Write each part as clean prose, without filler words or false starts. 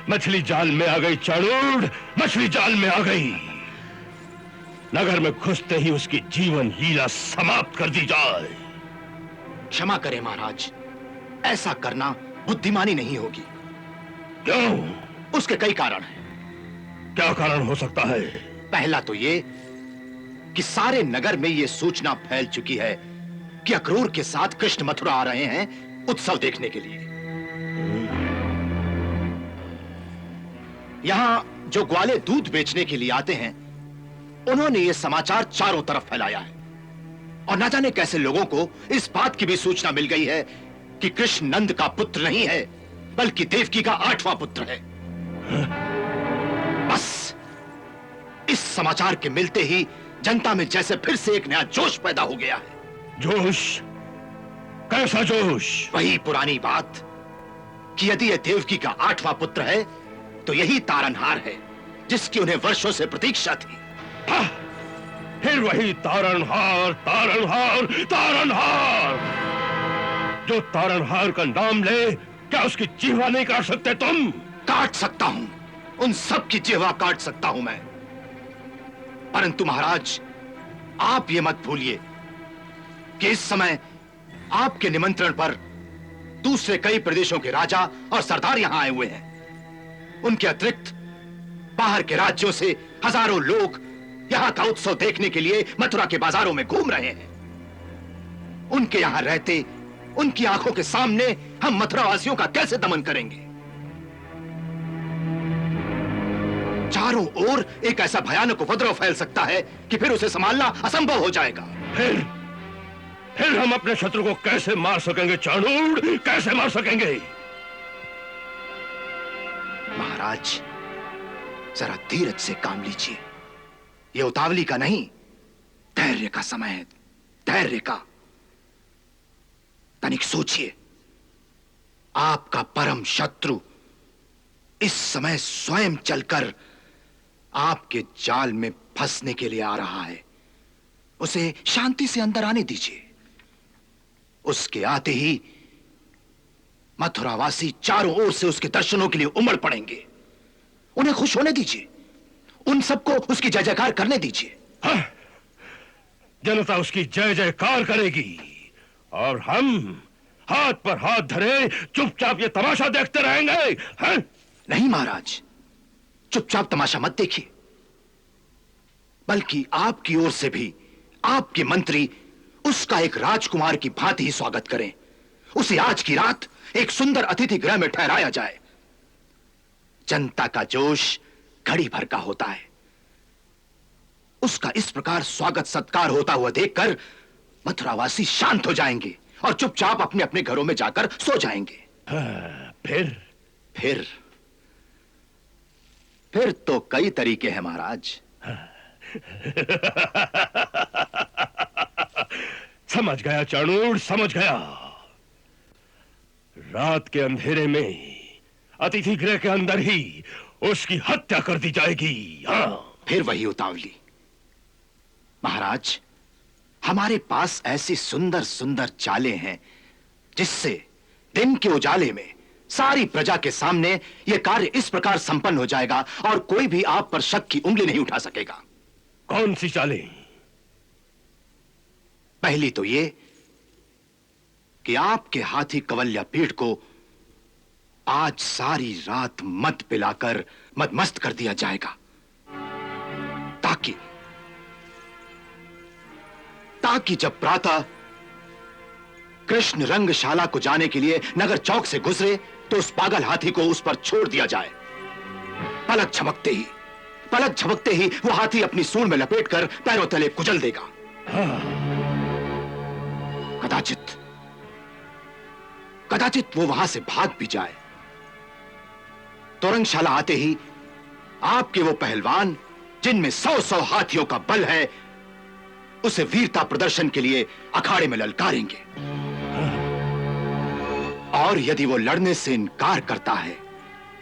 मछली जाल में आ गई चाणूर, मछली जाल में आ गई। नगर में घुसते ही उसकी जीवन लीला समाप्त कर दी जाए। क्षमा करें महाराज, ऐसा करना बुद्धिमानी नहीं होगी। क्यों? उसके कई कारण हैं। क्या कारण हो सकता है? पहला तो ये कि सारे नगर में ये सूचना फैल चुकी है कि अक्रूर के साथ कृष्ण मथुरा आ रहे हैं उत्सव देखने के लिए। यहां जो ग्वाले दूध बेचने के लिए आते हैं, उन्होंने ये समाचार चारों तरफ फैलाया है और न जाने कैसे लोगों को इस बात की भी सूचना मिल गई है कि कृष्ण नंद का पुत्र नहीं है, बल्कि देवकी का 8वां पुत्र है। बस इस समाचार के मिलते ही जनता में जैसे फिर से एक नया जोश पैदा हो गया है। जोश? कैसा जोश? वही पुरानी बात कि यदि यह देवकी का 8वां पुत्र है तो यही तारनहार है जिसकी उन्हें वर्षों से प्रतीक्षा थी। फिर वही तारनहार, तारनहार, तारनहार। जो तारनहार का नाम ले, क्या उसकी जिह्वा नहीं काट सकते तुम? काट सकता हूं, उन सब की जिह्वा काट सकता हूं मैं। परंतु महाराज, आप ये मत भूलिए कि इस समय आपके निमंत्रण पर दूसरे कई प्रदेशों के राजा और सरदार यहां आए हुए हैं। उनके अतिरिक्त बाहर के राज्यों से हजारों लोग यहां का उत्सव देखने के लिए मथुरा के बाजारों में घूम रहे हैं। उनके यहां रहते, उनकी आंखों के सामने हम मथुरा वासियों का कैसे दमन करेंगे? चारों ओर एक ऐसा भयानक उपद्रव फैल सकता है कि फिर उसे संभालना असंभव हो जाएगा। फिर हम अपने शत्रु को कैसे मार सकेंगे चाणूर? कैसे मार सकेंगे? महाराज, जरा धीरज से काम लीजिए। यह उतावली का नहीं, धैर्य का समय है, धैर्य का। तनिक सोचिए, आपका परम शत्रु इस समय स्वयं चलकर आपके जाल में फंसने के लिए आ रहा है। उसे शांति से अंदर आने दीजिए। उसके आते ही मथुरावासी चारों ओर से उसके दर्शनों के लिए उमड़ पड़ेंगे। उन्हें खुश होने दीजिए, उन सबको उसकी जय जयकार करने दीजिए। हाँ, जनता उसकी जय जयकार करेगी और हम हाथ पर हाथ धरे चुपचाप ये तमाशा देखते रहेंगे। हैं? नहीं महाराज, चुपचाप तमाशा मत देखिए, बल्कि आपकी ओर से भी आपके मंत्री उसका एक राजकुमार की भांति ही स्वागत करें। उसे आज की रात एक सुंदर अतिथि गृह में ठहराया जाए। जनता का जोश घड़ी भर का होता है। उसका इस प्रकार स्वागत सत्कार होता हुआ देखकर मथुरावासी शांत हो जाएंगे और चुपचाप अपने अपने घरों में जाकर सो जाएंगे। हाँ, फिर तो कई तरीके हैं महाराज। समझ गया चाणूर, समझ गया। रात के अंधेरे में अतिथि गृह के अंदर ही उसकी हत्या कर दी जाएगी। हाँ। फिर वही उतावली। महाराज, हमारे पास ऐसी सुंदर सुंदर चालें हैं जिससे दिन के उजाले में सारी प्रजा के सामने यह कार्य इस प्रकार संपन्न हो जाएगा और कोई भी आप पर शक की उंगली नहीं उठा सकेगा। कौन सी चालें? पहली तो ये कि आपके हाथी कवल्या पीठ को आज सारी रात मद पिलाकर मदमस्त कर दिया जाएगा, ताकि जब प्रातः कृष्ण रंगशाला को जाने के लिए नगर चौक से गुजरे तो उस पागल हाथी को उस पर छोड़ दिया जाए। पलक झपकते ही वो हाथी अपनी सूंड में लपेटकर पैरों तले कुचल देगा। कदाचित वो वहां से भाग भी जाए तो रंगशाला आते ही आपके वो पहलवान जिनमें 100-100 हाथियों का बल है उसे वीरता प्रदर्शन के लिए अखाड़े में ललकारेंगे। और यदि वो लड़ने से इनकार करता है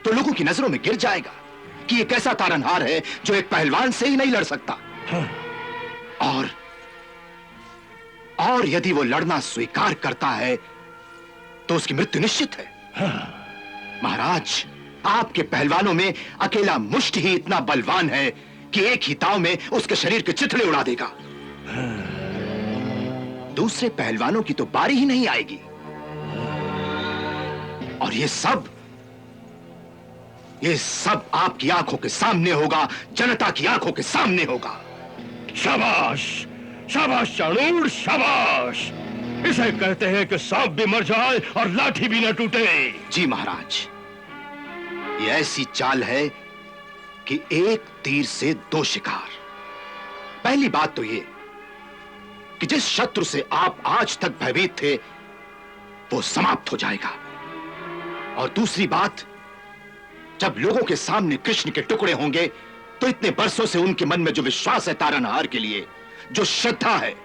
तो लोगों की नजरों में गिर जाएगा कि एक ऐसा तारनहार है जो एक पहलवान से ही नहीं लड़ सकता। और यदि वो लड़ना स्वीकार करता है तो उसकी मृत्यु निश्चित है। महाराज, आपके पहलवानों में अकेला मुष्ट ही इतना बलवान है कि एक ही ताव में उसके शरीर के चिथड़े उड़ा देगा। दूसरे पहलवानों की तो बारी ही नहीं आएगी। और ये सब आपकी आंखों के सामने होगा, जनता की आंखों के सामने होगा। शाबाश, शाबाश चाणूर, शाबाश। इसे कहते हैं कि सांप भी मर जाए और लाठी भी न टूटे। जी महाराज, ये ऐसी चाल है कि एक तीर से 2 शिकार। पहली बात तो ये कि जिस शत्रु से आप आज तक भयभीत थे वो समाप्त हो जाएगा। और दूसरी बात, जब लोगों के सामने कृष्ण के टुकड़े होंगे तो इतने बरसों से उनके मन में जो विश्वास है तारनहार के लिए, जो श्रद्धा है,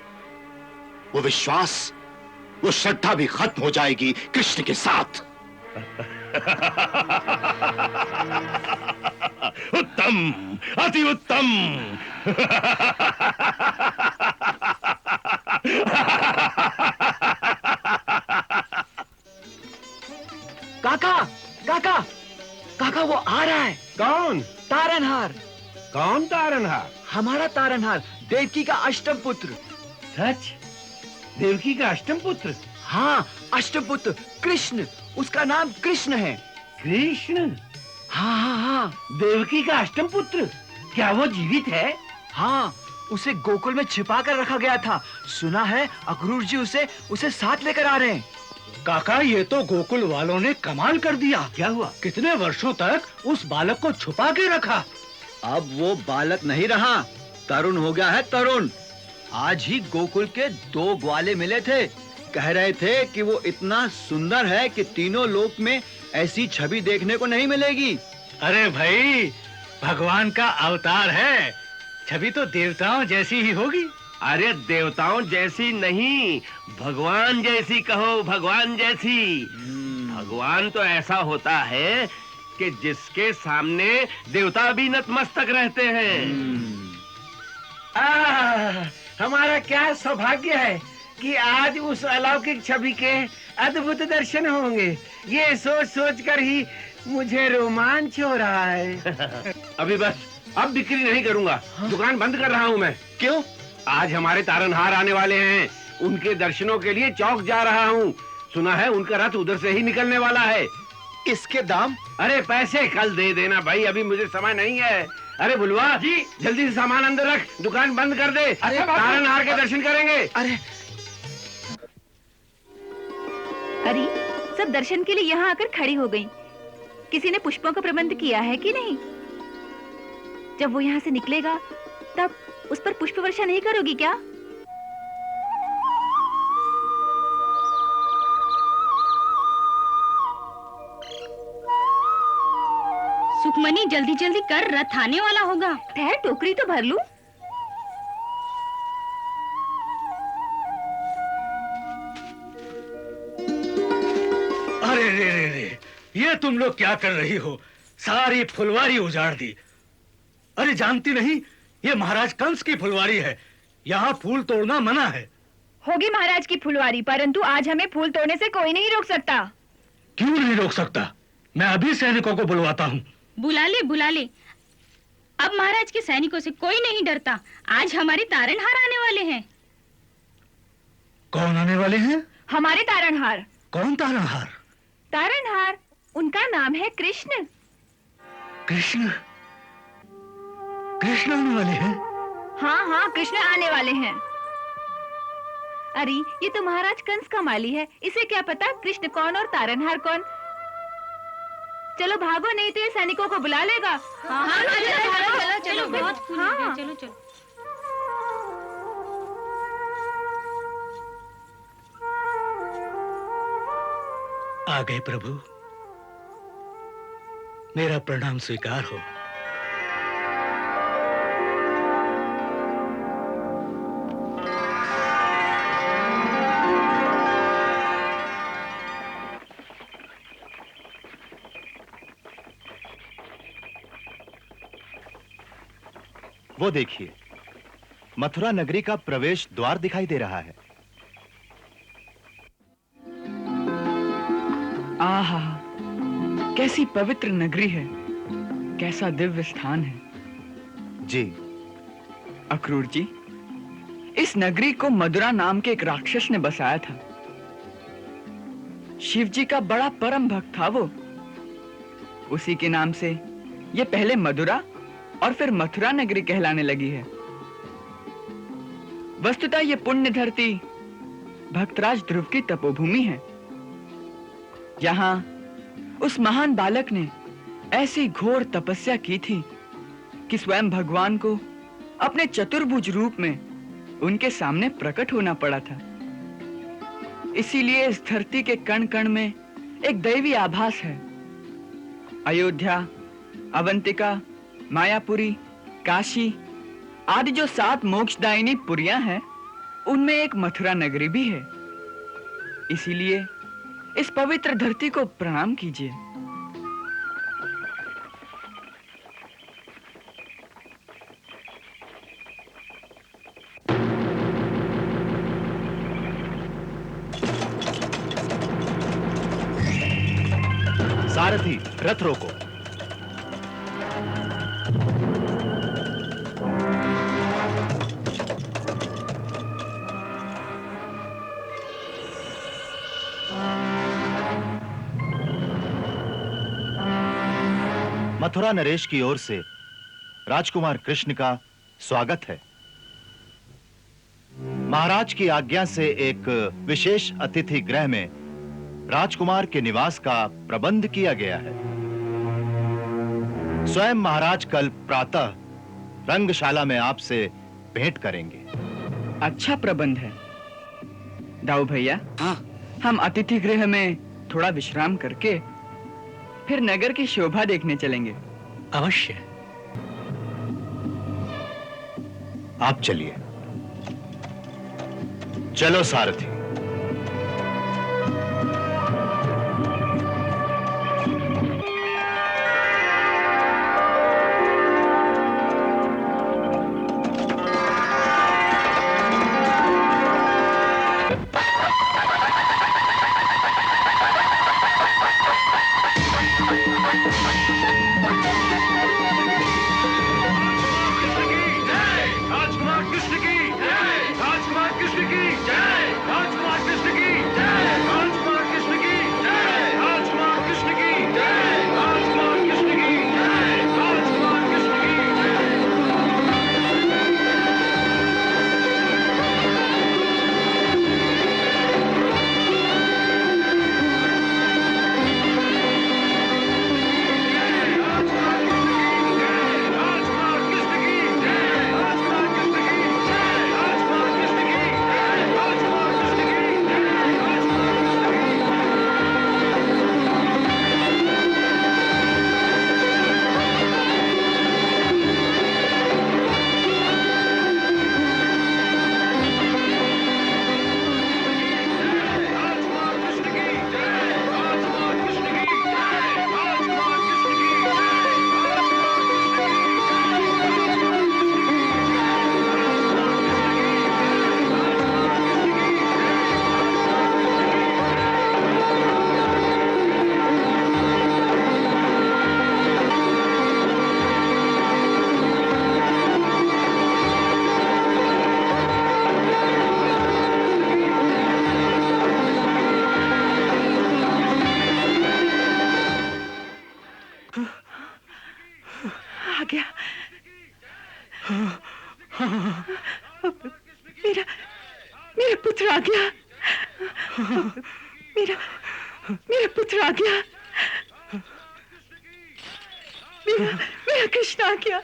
वो श्रद्धा भी खत्म हो जाएगी कृष्ण के साथ। उत्तम, अति उत्तम। काका वो आ रहा है। कौन? तारनहार। कौन तारनहार? हमारा तारनहार, देवकी का अष्टम पुत्र। सच? देवकी का अष्टम पुत्र? हाँ, अष्टम पुत्र कृष्ण। उसका नाम कृष्ण है। कृष्ण? हाँ। देवकी का अष्टम पुत्र? क्या वो जीवित है? हाँ, उसे गोकुल में छिपा कर रखा गया था। सुना है अक्रूर जी उसे साथ लेकर आ रहे हैं। काका, ये तो गोकुल वालों ने कमाल कर दिया। क्या हुआ? कितने वर्षों तक उस बालक को छुपा के रखा। अब वो बालक नहीं रहा, तरुण हो गया है, तरुण। आज ही गोकुल के 2 ग्वाले मिले थे, कह रहे थे कि वो इतना सुंदर है कि तीनों लोक में ऐसी छवि देखने को नहीं मिलेगी। अरे भाई, भगवान का अवतार है, छवि तो देवताओं जैसी ही होगी। अरे देवताओं जैसी नहीं, भगवान जैसी कहो, भगवान जैसी। भगवान तो ऐसा होता है कि जिसके सामने देवता भी नतमस्तक रहते हैं। हमारा क्या सौभाग्य है कि आज उस अलौकिक छवि के अद्भुत दर्शन होंगे। ये सोच कर ही मुझे रोमांच हो रहा है। अभी बस अब बिक्री नहीं करूंगा। दुकान बंद कर रहा हूँ मैं। क्यों? आज हमारे तारनहार आने वाले हैं, उनके दर्शनों के लिए चौक जा रहा हूँ। सुना है उनका रथ उधर से ही निकलने वाला है। इसके दाम? अरे पैसे कल दे देना भाई, अभी मुझे समय नहीं है। अरे बुलवा जी, जल्दी से सामान अंदर रख, दुकान बंद कर दे। अरे तारनहार के दर्शन करेंगे। अरे अरे सब दर्शन के लिए यहाँ आकर खड़ी हो गई। किसी ने पुष्पों का प्रबंध किया है कि नहीं? जब वो यहाँ से निकलेगा तब उस पर पुष्प वर्षा नहीं करोगी क्या? सुखमनी जल्दी जल्दी कर, रथ आने वाला होगा। ठहर, टोकरी तो भर लूं। अरे रे रे रे, ये तुम लोग क्या कर रही हो? सारी फुलवारी उजाड़ दी। अरे जानती नहीं, ये महाराज कंस की फुलवारी है, यहाँ फूल तोड़ना मना है। होगी महाराज की फुलवारी, परंतु आज हमें फूल तोड़ने से कोई नहीं रोक सकता। क्यों नहीं रोक सकता? मैं अभी सैनिकों को बुलवाता हूँ। बुला ले बुला ले। अब महाराज के सैनिकों से कोई नहीं डरता। आज हमारे तारनहार आने वाले हैं। कौन आने वाले हैं? हमारे तारनहार। कौन तारनहार? तारनहार, उनका नाम है कृष्ण। कृष्ण? कृष्ण आने वाले हैं? हाँ हाँ, कृष्ण आने वाले हैं। अरे ये तो महाराज कंस का माली है, इसे क्या पता कृष्ण कौन और तारनहार कौन। चलो भागो, नहीं तो ये सैनिकों को बुला लेगा। हाँ, चलो चलो, बहुत फूल हो गए, चलो चलो। आ गए प्रभु, मेरा प्रणाम स्वीकार हो। वो देखिए, मथुरा नगरी का प्रवेश द्वार दिखाई दे रहा है। आहा, कैसी पवित्र नगरी है, कैसा दिव्य स्थान है। जी। अक्रूर जी, इस नगरी को मधुरा नाम के एक राक्षस ने बसाया था। शिव जी का बड़ा परम भक्त था वो। उसी के नाम से ये पहले मधुरा और फिर मथुरा नगरी कहलाने लगी है। वस्तुतः ये पुण्य धरती भक्तराज ध्रुव की तपोभूमि है। यहाँ उस महान बालक ने ऐसी घोर तपस्या की थी कि स्वयं भगवान को अपने चतुर्भुज रूप में उनके सामने प्रकट होना पड़ा था। इसीलिए इस धरती के कण कण में एक दैवी आभास है। अयोध्या, अवंतिका, मायापुरी, काशी आदि जो 7 मोक्षदायिनी पुरियां हैं, उनमें एक मथुरा नगरी भी है। इसीलिए इस पवित्र धरती को प्रणाम कीजिए। सारथी, रथ रोको। मथुरा नरेश की ओर से राजकुमार कृष्ण का स्वागत है। महाराज की आज्ञा से एक विशेष अतिथि गृह में राजकुमार के निवास का प्रबंध किया गया है। स्वयं महाराज कल प्रातः रंगशाला में आपसे भेंट करेंगे। अच्छा प्रबंध है। दाऊ भैया, हम अतिथि गृह में थोड़ा विश्राम करके फिर नगर की शोभा देखने चलेंगे। अवश्य। आप चलिए। चलो सारथी। आ गया। मेरा मेरा पुत्र आ गया। मेरा मेरा पुत्र आ गया। मेरा कृष्ण आ गया।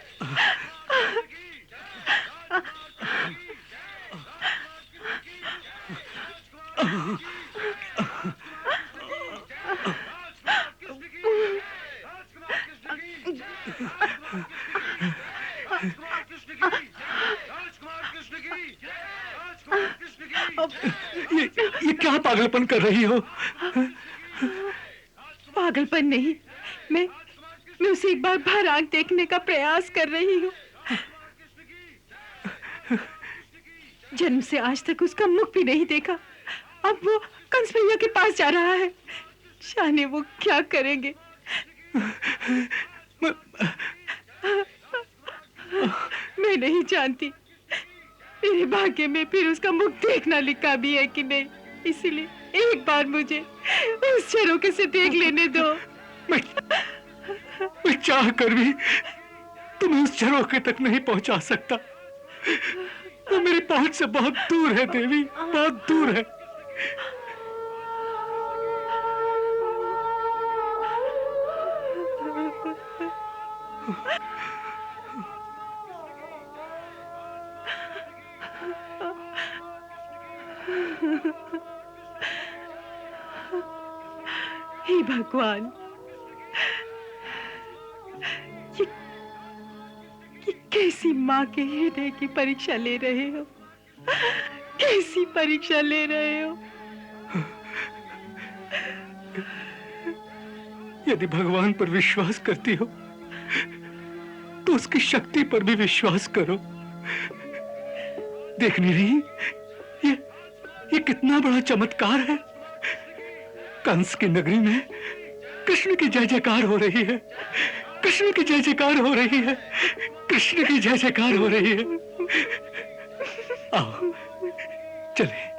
ये क्या पागलपन कर रही हो? पागलपन नहीं, मैं उसे एक बार भर आंख देखने का प्रयास कर रही हूँ। जन्म से आज तक उसका मुख भी नहीं देखा। अब वो कंस भैया के पास जा रहा है। जाने वो क्या करेंगे। मैं नहीं जानती मेरे भाग्य में फिर उसका मुख देखना लिखा भी है कि नहीं, इसीलिए एक बार मुझे उस झरोखे से देख लेने दो। मैं चाह कर भी तुम्हें उस झरोखे तक नहीं पहुंचा सकता। वो मेरी पहुंच से बहुत दूर है देवी, बहुत दूर है। हे भगवान, ये कैसी माँ के हृदय की परीक्षा ले रहे हो? कैसी परीक्षा ले रहे हो? यदि भगवान पर विश्वास करती हो तो उसकी शक्ति पर भी विश्वास करो। देख नहीं रही ये कितना बड़ा चमत्कार है। कंस की नगरी में कृष्ण की जय जयकार हो रही है। कृष्ण की जय जयकार हो रही है। कृष्ण की जय जयकार हो रही है। आओ चले।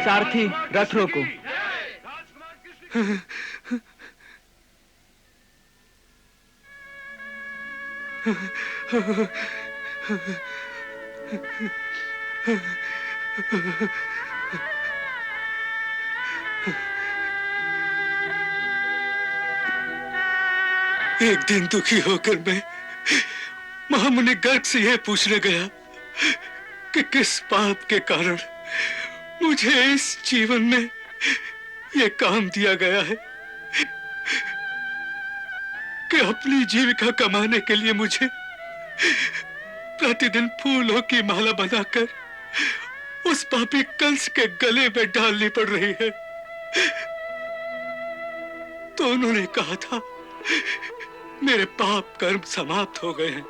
सारथी, रथ रोको। एक दिन दुखी होकर मैं महामुनि गर्ग से यह पूछने गया कि किस पाप के कारण मुझे इस जीवन में यह काम दिया गया है कि अपनी जीविका कमाने के लिए मुझे प्रतिदिन फूलों की माला बनाकर उस पापी कंस के गले में डालनी पड़ रही है। तो उन्होंने कहा था मेरे पाप कर्म समाप्त हो गए हैं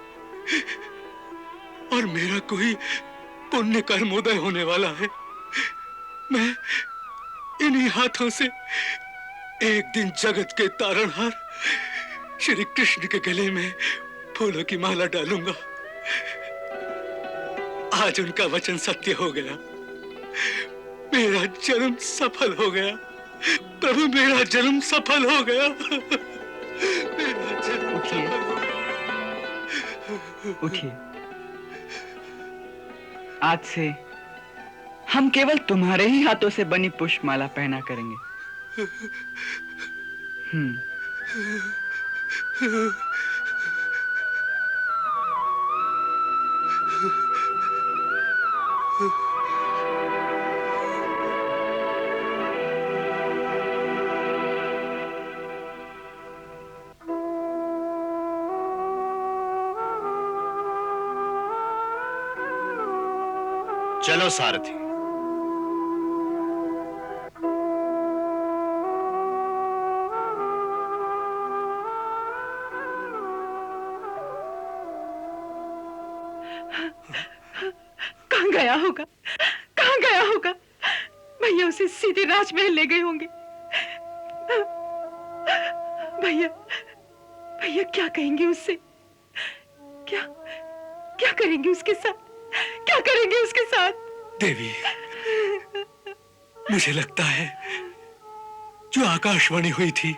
और मेरा कोई पुण्य कर्म उदय होने वाला है। मैं इन्हीं हाथों से एक दिन जगत के तारणहार श्री कृष्ण के गले में फूलों की माला डालूंगा। आज उनका वचन सत्य हो गया। मेरा जन्म सफल हो गया। प्रभु, मेरा जन्म सफल हो गया। मेरा जन्म उठिए, सफल। उठिए। आज से हम केवल तुम्हारे ही हाथों से बनी पुष्पमाला पहना करेंगे। चलो सारथी। कहाँ गया होगा, कहाँ गया होगा? भैया उसे सीधे राजमहल ले गए होंगे। भैया भैया क्या कहेंगे उससे? क्या क्या करेंगे उसके साथ? क्या करेंगे उसके साथ? देवी, मुझे लगता है जो आकाशवाणी हुई थी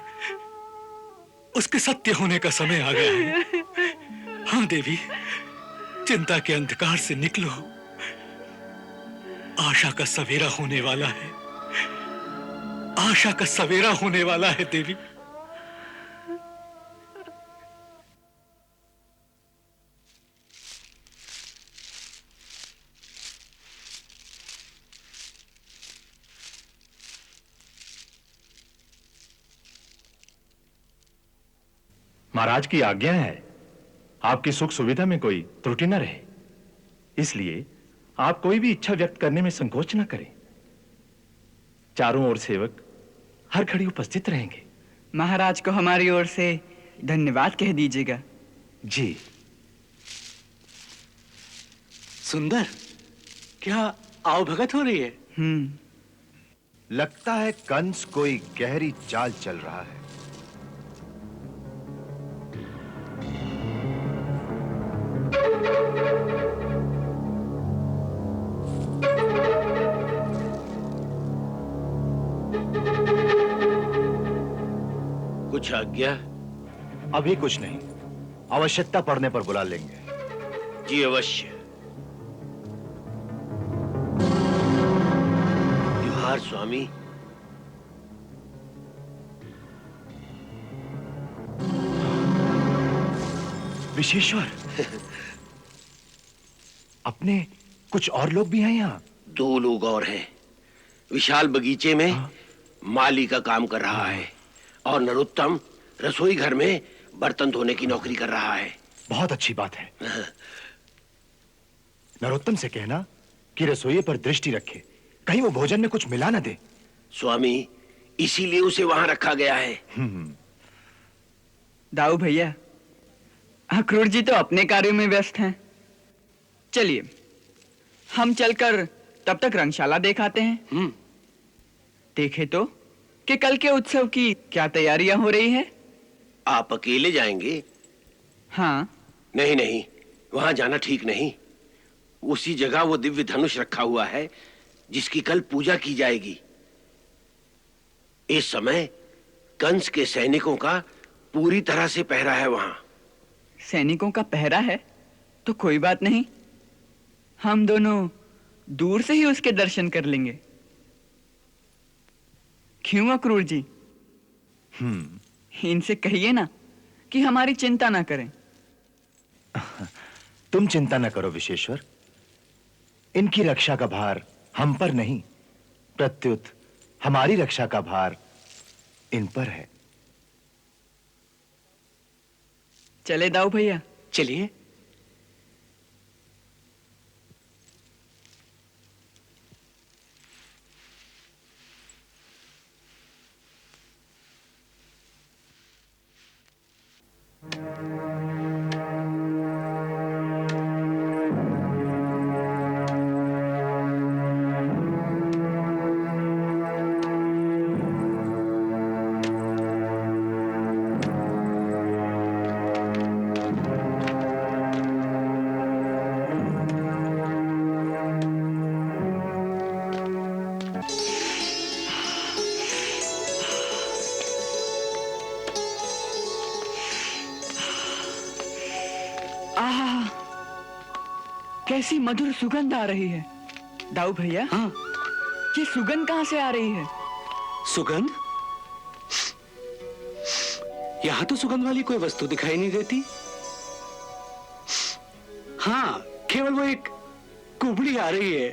उसके सत्य होने का समय आ गया है। हाँ देवी, चिंता के अंधकार से निकलो, आशा का सवेरा होने वाला है, आशा का सवेरा होने वाला है देवी। महाराज की आज्ञा है, आपकी सुख सुविधा में कोई त्रुटि न रहे, इसलिए आप कोई भी इच्छा व्यक्त करने में संकोच न करें। चारों ओर सेवक हर घड़ी उपस्थित रहेंगे। महाराज को हमारी ओर से धन्यवाद कह दीजिएगा। जी। सुंदर, क्या आवभगत हो रही है? लगता है कंस कोई गहरी चाल चल रहा है। कुछ आज्ञा? अभी कुछ नहीं, आवश्यकता पड़ने पर बुला लेंगे। जी अवश्य। जोहार स्वामी। विशेश्वर, अपने कुछ और लोग भी हैं यहाँ? 2 लोग और हैं। विशाल बगीचे में माली का काम कर रहा है और नरोत्तम रसोई घर में बर्तन धोने की नौकरी कर रहा है। बहुत अच्छी बात है। नरोत्तम से कहना कि रसोई पर दृष्टि रखे, कहीं वो भोजन में कुछ मिला ना दे। स्वामी, इसीलिए उसे वहां रखा गया है। दाऊ भैया, अक्रूर जी तो अपने कार्यों में व्यस्त हैं। चलिए हम चलकर तब तक रंगशाला देखाते हैं। देखे तो कि कल के उत्सव की क्या तैयारियां हो रही है। आप अकेले जाएंगे? हाँ। नहीं नहीं, वहां जाना ठीक नहीं। उसी जगह वो दिव्य धनुष रखा हुआ है जिसकी कल पूजा की जाएगी। इस समय कंस के सैनिकों का पूरी तरह से पहरा है वहां। सैनिकों का पहरा है तो कोई बात नहीं, हम दोनों दूर से ही उसके दर्शन कर लेंगे। क्यों अक्रूर जी? इनसे कहिए ना कि हमारी चिंता ना करें। तुम चिंता न करो विशेश्वर, इनकी रक्षा का भार हम पर नहीं, प्रत्युत हमारी रक्षा का भार इन पर है। चले दाऊ भैया। चलिए। आहा, कैसी मधुर सुगंध आ रही है। दाऊ भैया, हाँ, ये सुगंध कहाँ से आ रही है? सुगंध? यहां तो सुगंध वाली कोई वस्तु दिखाई नहीं देती। हाँ, केवल वो एक कुबड़ी आ रही है।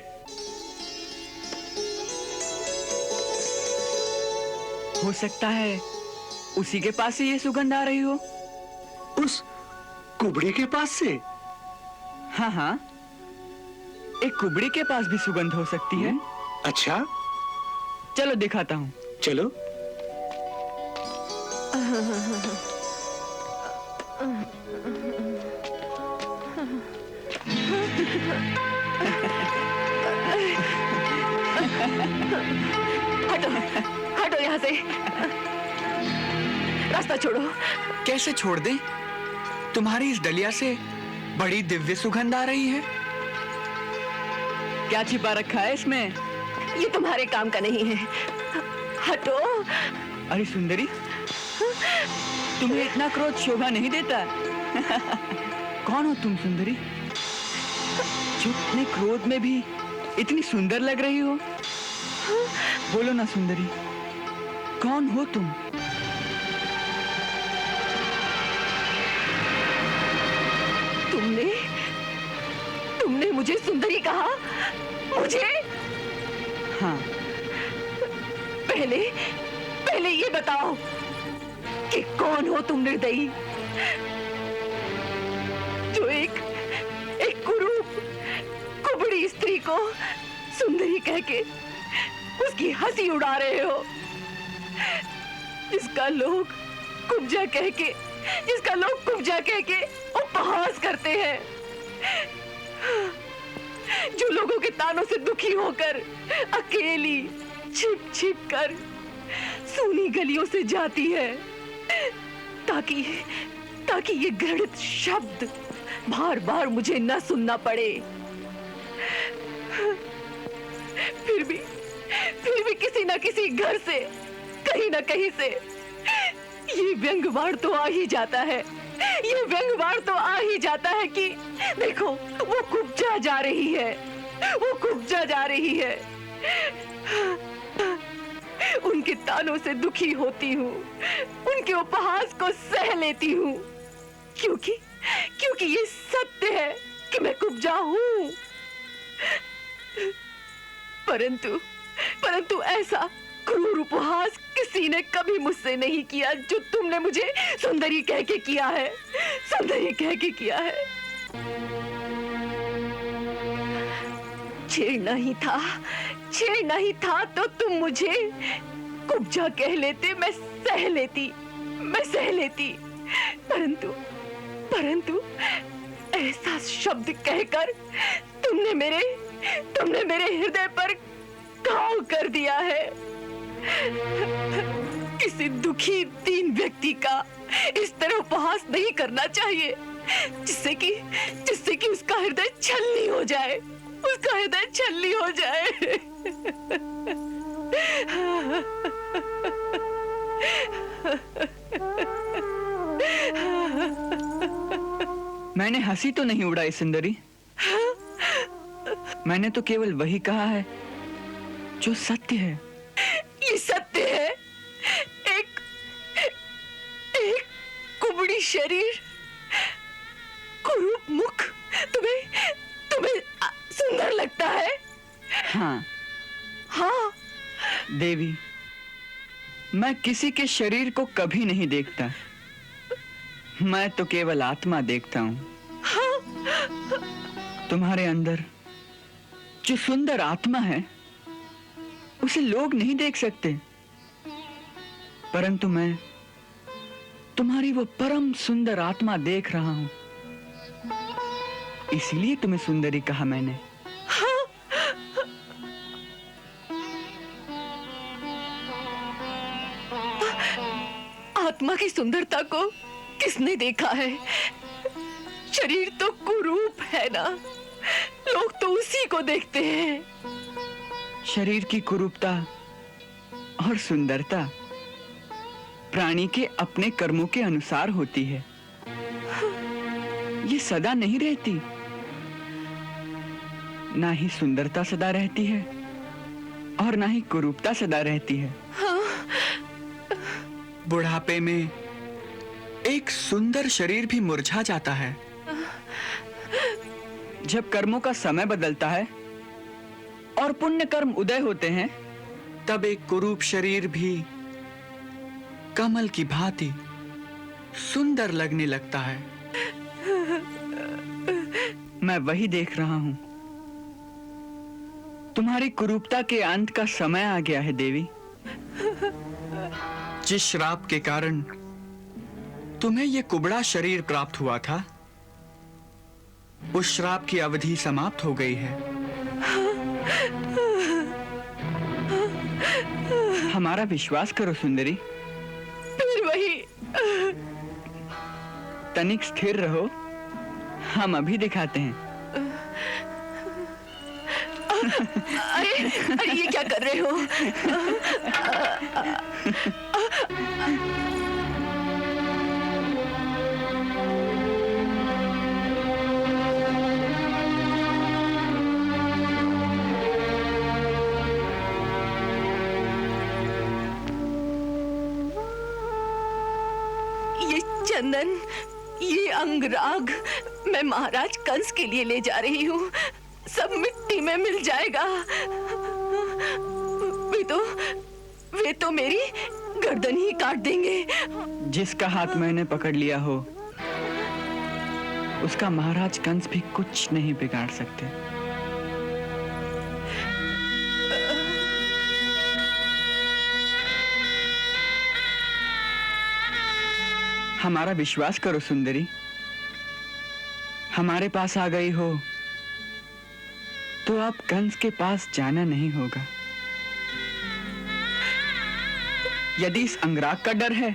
हो सकता है उसी के पास से ये सुगंध आ रही हो। उस कुबड़ी के पास से? हाँ हाँ, एक कुबड़ी के पास भी सुगंध हो सकती है। अच्छा, चलो दिखाता हूँ। चलो। हटो हटो यहाँ से, रास्ता छोड़ो। कैसे छोड़ दें? तुम्हारी इस डलिया से बड़ी दिव्य सुगंध आ रही है। क्या छिपा रखा है इसमें? ये तुम्हारे काम का नहीं है, हटो। अरे सुंदरी, तुम्हें इतना क्रोध शोभा नहीं देता। कौन हो तुम सुंदरी, जो इतने क्रोध में भी इतनी सुंदर लग रही हो? बोलो ना सुंदरी, कौन हो तुम? तुमने मुझे सुंदरी कहा? मुझे? हाँ। पहले ये बताओ कि कौन हो तुम निर्दयी, जो एक कुरूप कुबड़ी स्त्री को सुंदरी कह के उसकी हंसी उड़ा रहे हो, जिसका लोग कुब्जा कह के उपहास करते हैं, जो लोगों के तानों से दुखी होकर अकेली छिप कर सूनी गलियों से जाती है, ताकि ये घृणित शब्द बार बार मुझे न सुनना पड़े। फिर भी किसी न किसी घर से, कहीं न कहीं से ये व्यंग्यवाड़ तो आ ही जाता है, कि देखो वो कुब्जा जा रही है, उनके तानों से दुखी होती हूँ, उनके उपहास को सह लेती हूँ, क्योंकि ये सत्य है कि मैं कुब्जा हूँ। परंतु ऐसा क्रूर उपहास किसी ने कभी मुझसे नहीं किया जो तुमने मुझे सुंदरी कह के किया है। छेड़ना ही था तो तुम मुझे कुब्जा कह लेते, मैं सह लेती। परंतु ऐसा शब्द कहकर तुमने मेरे हृदय पर घाव कर दिया है। किसी दुखी दीन व्यक्ति का इस तरह उपहास नहीं करना चाहिए, जिससे कि उसका हृदय छलनी हो जाए, मैंने हंसी तो नहीं उड़ाई सुंदरी, मैंने तो केवल वही कहा है जो सत्य है। ये सत्य है, एक कुबड़ी शरीर, कुरूप मुख तुम्हें सुंदर लगता है? हाँ देवी, मैं किसी के शरीर को कभी नहीं देखता, मैं तो केवल आत्मा देखता हूँ। तुम्हारे अंदर जो सुंदर आत्मा है उसे लोग नहीं देख सकते, परंतु मैं तुम्हारी वो परम सुंदर आत्मा देख रहा हूं, इसीलिए तुम्हें सुंदरी कहा मैंने। आत्मा की सुंदरता को किसने देखा है? शरीर तो कुरूप है ना, लोग तो उसी को देखते हैं। शरीर की कुरूपता और सुंदरता प्राणी के अपने कर्मों के अनुसार होती है, ये सदा नहीं रहती। ना ही सुंदरता सदा रहती है और ना ही कुरूपता सदा रहती है। बुढ़ापे में एक सुंदर शरीर भी मुरझा जाता है। जब कर्मों का समय बदलता है और पुण्य कर्म उदय होते हैं, तब एक कुरूप शरीर भी कमल की भांति सुंदर लगने लगता है। मैं वही देख रहा हूं। तुम्हारी कुरूपता के अंत का समय आ गया है देवी। जिस श्राप के कारण तुम्हें यह कुबड़ा शरीर प्राप्त हुआ था, उस श्राप की अवधि समाप्त हो गई है। हमारा विश्वास करो सुंदरी। फिर वही। तनिक स्थिर रहो, हम अभी दिखाते हैं। अरे ये क्या कर रहे हो? ये चंदन, ये अंगराग मैं महाराज कंस के लिए ले जा रही हूँ। सब मिट्टी में मिल जाएगा। वे तो मेरी गर्दन ही काट देंगे। जिसका हाथ मैंने पकड़ लिया हो, उसका महाराज कंस भी कुछ नहीं बिगाड़ सकते। हमारा विश्वास करो सुंदरी। हमारे पास आ गई हो तो अब कंस के पास जाना नहीं होगा। यदि इस अंगराग का डर है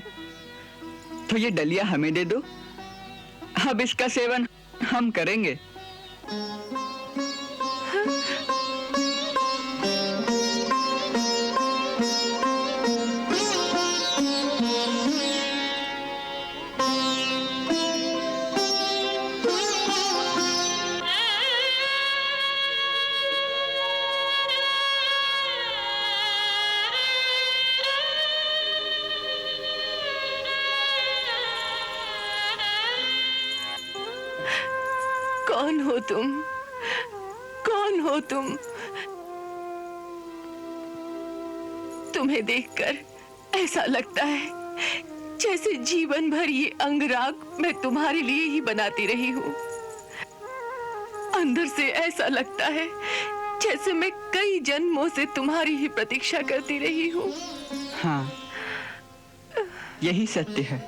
तो ये डलिया हमें दे दो, अब इसका सेवन हम करेंगे। कौन हो तुम? कौन हो तुम? तुम्हें देखकर ऐसा लगता है जैसे जीवन भर ये अंगराग मैं तुम्हारे लिए ही बनाती रही हूँ। अंदर से ऐसा लगता है जैसे मैं कई जन्मों से तुम्हारी ही प्रतीक्षा करती रही हूँ। हाँ, यही सत्य है।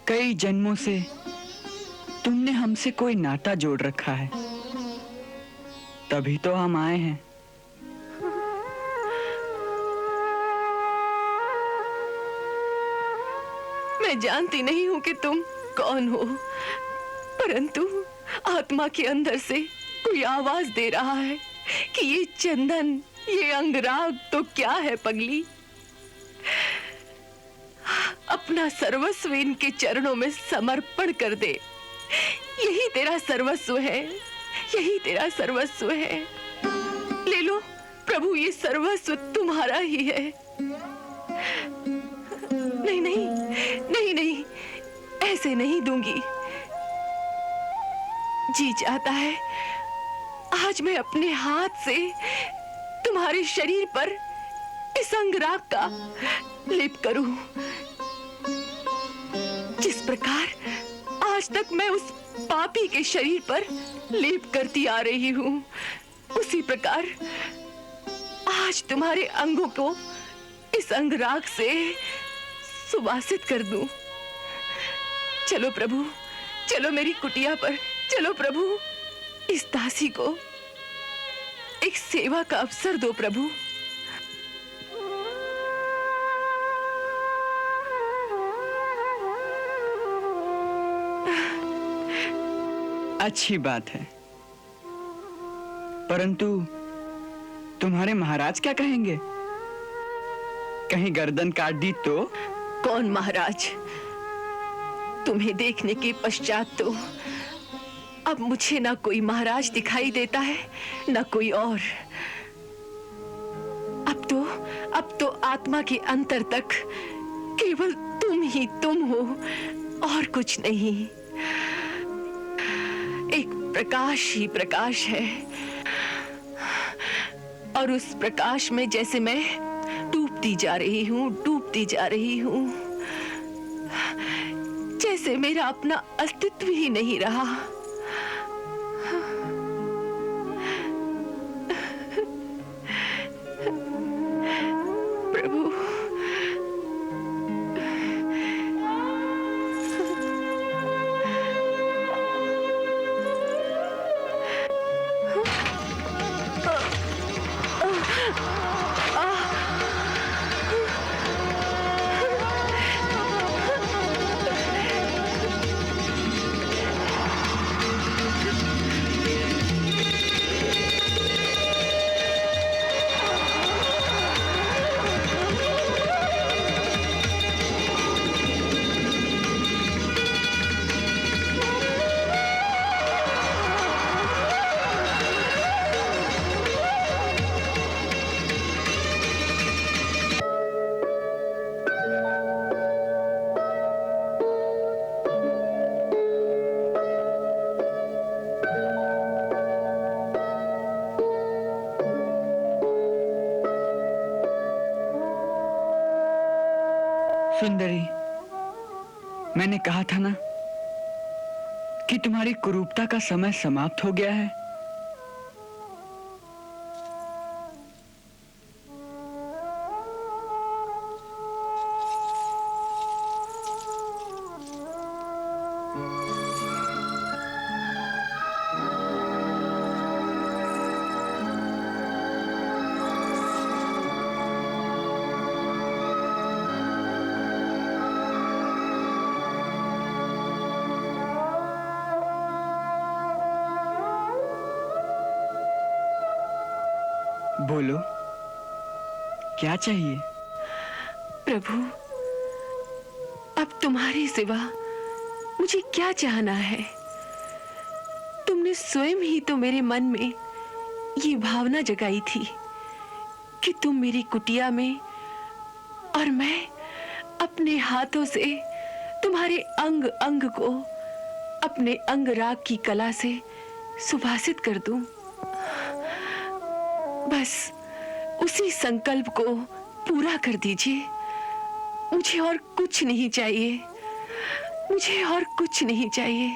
कई जन्मों से तुमने हमसे कोई नाता जोड़ रखा है, तभी तो हम आए हैं। मैं जानती नहीं हूँ कि तुम कौन हो, परंतु आत्मा के अंदर से कोई आवाज दे रहा है कि ये चंदन, ये अंगराग तो क्या है पगली। अपना सर्वस्व इनके चरणों में समर्पण कर दे। यही तेरा सर्वस्व है, यही तेरा सर्वस्व है। ले लो प्रभु, ये सर्वस्व तुम्हारा ही है। नहीं नहीं नहीं नहीं, ऐसे नहीं दूंगी। जी चाहता है आज मैं अपने हाथ से तुम्हारे शरीर पर इस अंगराग का लेप करूं। जिस प्रकार आज तक मैं उस पापी के शरीर पर लेप करती आ रही हूं, उसी प्रकार आज तुम्हारे अंगों को इस अंगराग से सुवासित कर दूं। चलो प्रभु, चलो मेरी कुटिया पर, चलो प्रभु। इस दासी को एक सेवा का अवसर दो प्रभु। अच्छी बात है, परंतु तुम्हारे महाराज क्या कहेंगे? कहीं गर्दन काट दी तो? कौन महाराज? तुम्हें देखने के पश्चात तो अब मुझे ना कोई महाराज दिखाई देता है, ना कोई और। अब तो आत्मा के अंतर तक केवल तुम ही तुम हो और कुछ नहीं। एक प्रकाश ही प्रकाश है, और उस प्रकाश में जैसे मैं डूबती जा रही हूँ, डूबती जा रही हूँ, जैसे मेरा अपना अस्तित्व ही नहीं रहा। प्रभु, सुंदरी, मैंने कहा था ना कि तुम्हारी कुरूपता का समय समाप्त हो गया है। बोलो, क्या चाहिए? प्रभु, अब तुम्हारे सिवा मुझे क्या चाहना है? तुमने स्वयं ही तो मेरे मन में ये भावना जगाई थी कि तुम मेरी कुटिया में और मैं अपने हाथों से तुम्हारे अंग अंग को अपने अंग राग की कला से सुभाषित कर दूं। बस उसी संकल्प को पूरा कर दीजिए। मुझे और कुछ नहीं चाहिए, मुझे और कुछ नहीं चाहिए।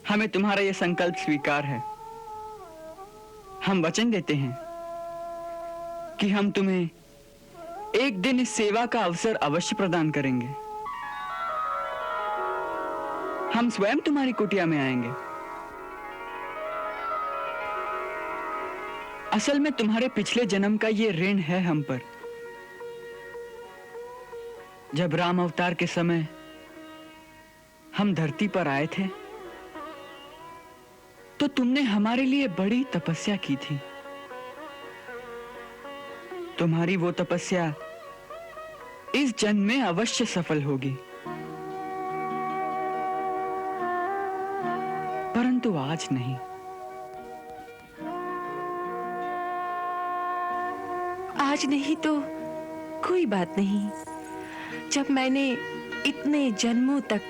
हमें तुम्हारा यह संकल्प स्वीकार है। हम वचन देते हैं कि हम तुम्हें एक दिन इस सेवा का अवसर अवश्य प्रदान करेंगे। हम स्वयं तुम्हारी कुटिया में आएंगे। असल में तुम्हारे पिछले जन्म का ये ऋण है हम पर। जब राम अवतार के समय हम धरती पर आए थे तो तुमने हमारे लिए बड़ी तपस्या की थी। तुम्हारी वो तपस्या इस जन्म में अवश्य सफल होगी, परंतु आज नहीं। आज नहीं तो कोई बात नहीं। जब मैंने इतने जन्मों तक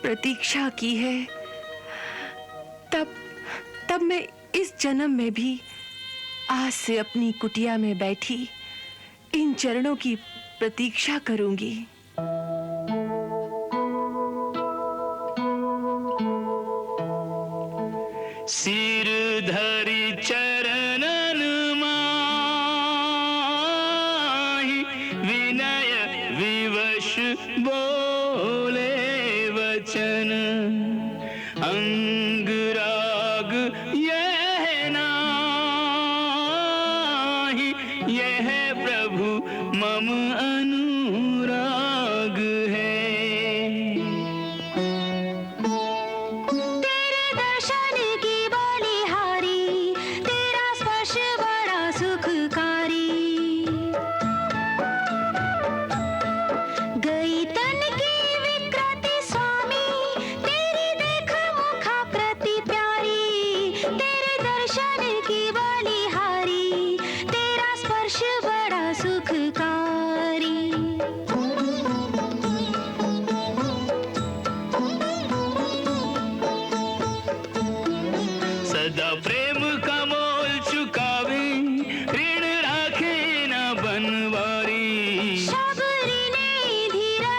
प्रतीक्षा की है, तब मैं इस जन्म में भी आज से अपनी कुटिया में बैठी इन चरणों की प्रतीक्षा करूंगी। सिर धरी चरणन माही विनय विवश बोले वचन अंग राग यह नाही यह प्रभु मम अनुराग है। सदा प्रेम का मोल चुकावे ऋण राखे न बनवारी। शबरी ने धीरा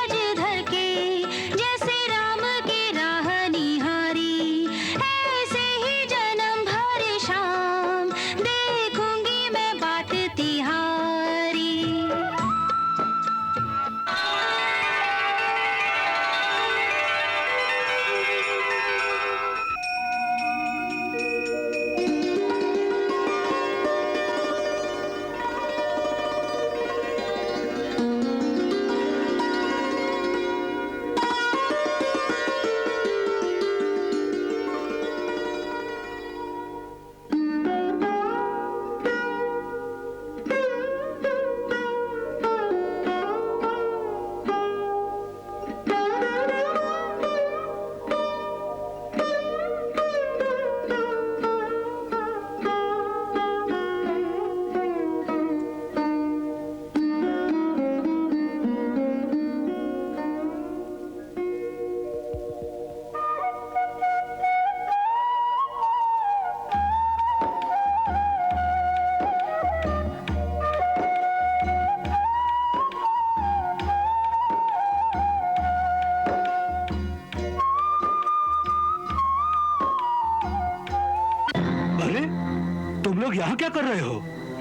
यहाँ क्या कर रहे हो?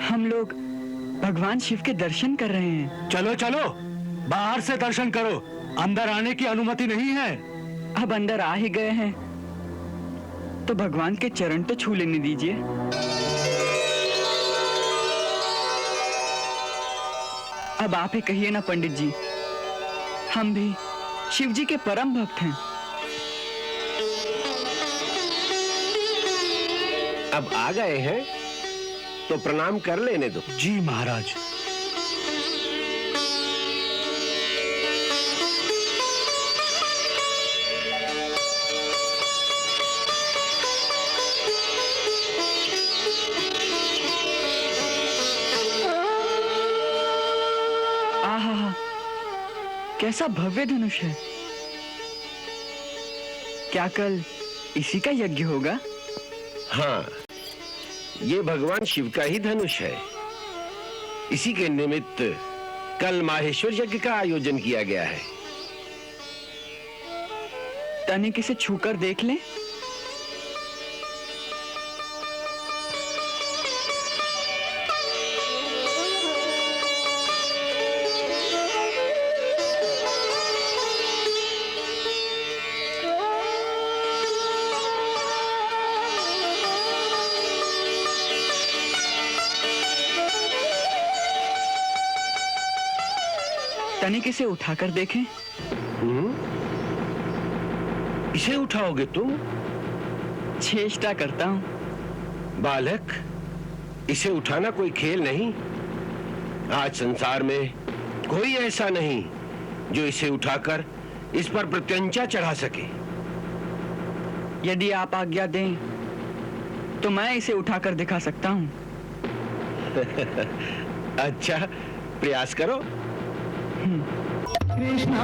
हम लोग भगवान शिव के दर्शन कर रहे हैं। चलो चलो, बाहर से दर्शन करो, अंदर आने की अनुमति नहीं है। अब अंदर आ ही गए हैं तो भगवान के चरण तो छू लेने दीजिए। अब आप ही कहिए ना पंडित जी, हम भी शिव जी के परम भक्त हैं। अब आ गए हैं तो प्रणाम कर लेने दो। जी महाराज। आहा, कैसा भव्य धनुष है। क्या कल इसी का यज्ञ होगा? हाँ, ये भगवान शिव का ही धनुष है। इसी के निमित्त कल माहेश्वर यज्ञ का आयोजन किया गया है। तनिक इसे छूकर देख लें। तनिक इसे उठाकर देखें। इसे उठाओगे तुम? चेष्टा करता हूं। बालक, इसे उठाना कोई खेल नहीं। आज संसार में कोई ऐसा नहीं जो इसे उठाकर इस पर प्रत्यंचा चढ़ा सके। यदि आप आज्ञा दें तो मैं इसे उठाकर दिखा सकता हूं। अच्छा, प्रयास करो। कृष्णा